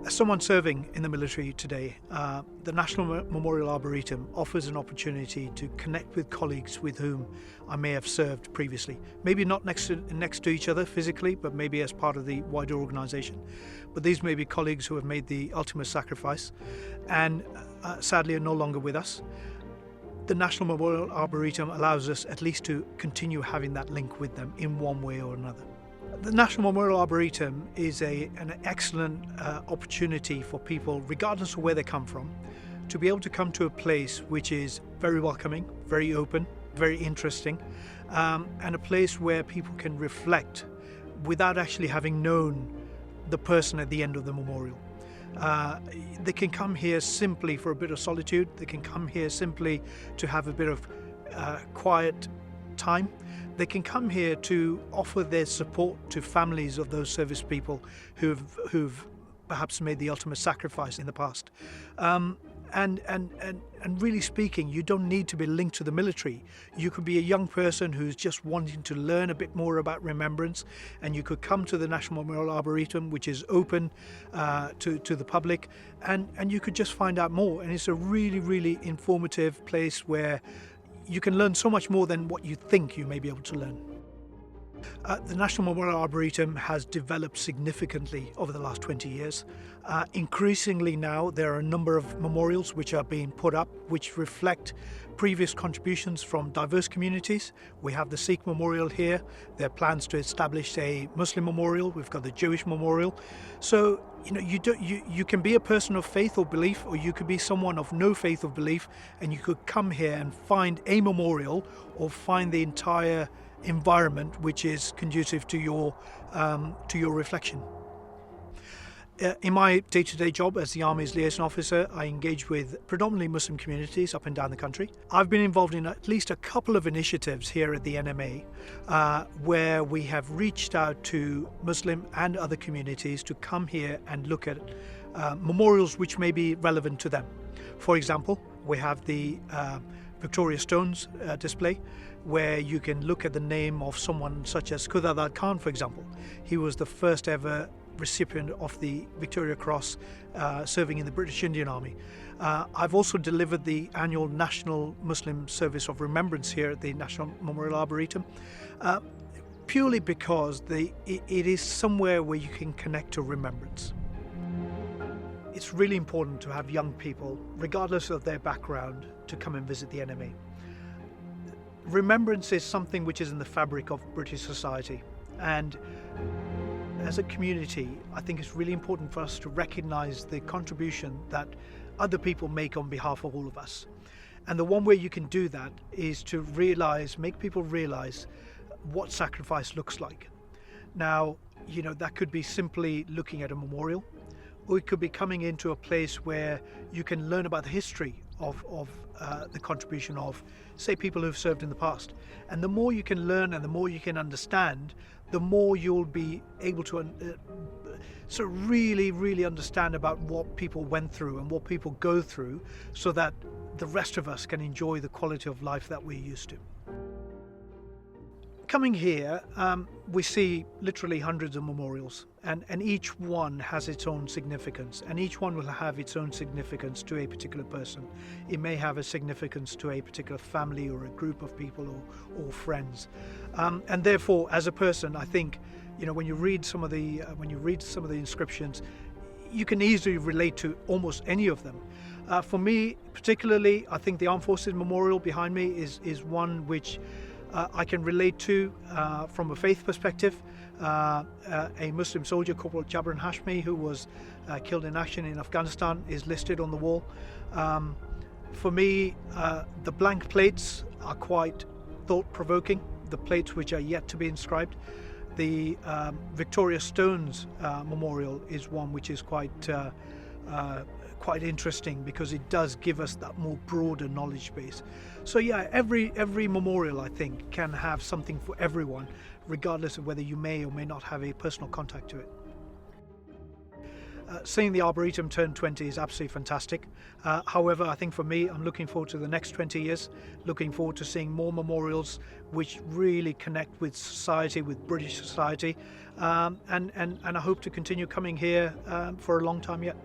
As someone serving in the military today, the National Memorial Arboretum offers an opportunity to connect with colleagues with whom I may have served previously. Maybe not next to each other physically, but maybe as part of the wider organisation. But these may be colleagues who have made the ultimate sacrifice and sadly are no longer with us. The National Memorial Arboretum allows us at least to continue having that link with them in one way or another. The National Memorial Arboretum is an excellent opportunity for people, regardless of where they come from, to be able to come to a place which is very welcoming, very open, very interesting, and a place where people can reflect without actually having known the person at the end of the memorial. They can come here simply for a bit of solitude. They can come here simply to have a bit of quiet time. They can come here to offer their support to families of those service people who've perhaps made the ultimate sacrifice in the past. And really speaking, you don't need to be linked to the military. You could be a young person who's just wanting to learn a bit more about Remembrance, and you could come to the National Memorial Arboretum, which is open to the public, and you could just find out more. And it's a really, really informative place where you can learn so much more than what you think you may be able to learn. The National Memorial Arboretum has developed significantly over the last 20 years. Increasingly now, there are a number of memorials which are being put up which reflect previous contributions from diverse communities. We have the Sikh Memorial here. There are plans to establish a Muslim memorial. We've got the Jewish Memorial. So, you can be a person of faith or belief, or you could be someone of no faith or belief, and you could come here and find a memorial or find the entire environment which is conducive to your reflection. In my day-to-day job as the Army's liaison officer, I engage with predominantly Muslim communities up and down the country. I've been involved in at least a couple of initiatives here at the NMA where we have reached out to Muslim and other communities to come here and look at memorials which may be relevant to them. For example, we have the Victoria Stones display, where you can look at the name of someone such as Khudadad Khan, for example. He was the first ever recipient of the Victoria Cross serving in the British Indian Army. I've also delivered the annual National Muslim Service of Remembrance here at the National Memorial Arboretum, purely because it is somewhere where you can connect to remembrance. It's really important to have young people, regardless of their background, to come and visit the NMA. Remembrance is something which is in the fabric of British society, and as a community, I think it's really important for us to recognise the contribution that other people make on behalf of all of us. And the one way you can do that is to make people realise what sacrifice looks like. Now, that could be simply looking at a memorial, or it could be coming into a place where you can learn about the history of the contribution of, say, people who've served in the past. And the more you can learn and the more you can understand, the more you'll be able to really understand about what people went through and what people go through, so that the rest of us can enjoy the quality of life that we're used to. Coming here, we see literally hundreds of memorials, and each one has its own significance, and each one will have its own significance to a particular person. It may have a significance to a particular family or a group of people or friends, and therefore, as a person, I think, when you read some of the inscriptions, you can easily relate to almost any of them. For me, particularly, I think the Armed Forces Memorial behind me is one which I can relate to from a faith perspective. A Muslim soldier, Corporal Jabran Hashmi, who was killed in action in Afghanistan, is listed on the wall. For me, the blank plates are quite thought-provoking, the plates which are yet to be inscribed. The Victoria Stones memorial is one which is quite interesting, because it does give us that more broader knowledge base. So yeah, every memorial, I think, can have something for everyone, regardless of whether you may or may not have a personal contact to it. Seeing the Arboretum turn 20 is absolutely fantastic. However, I think for me, I'm looking forward to the next 20 years, looking forward to seeing more memorials which really connect with society, with British society, and I hope to continue coming here for a long time yet.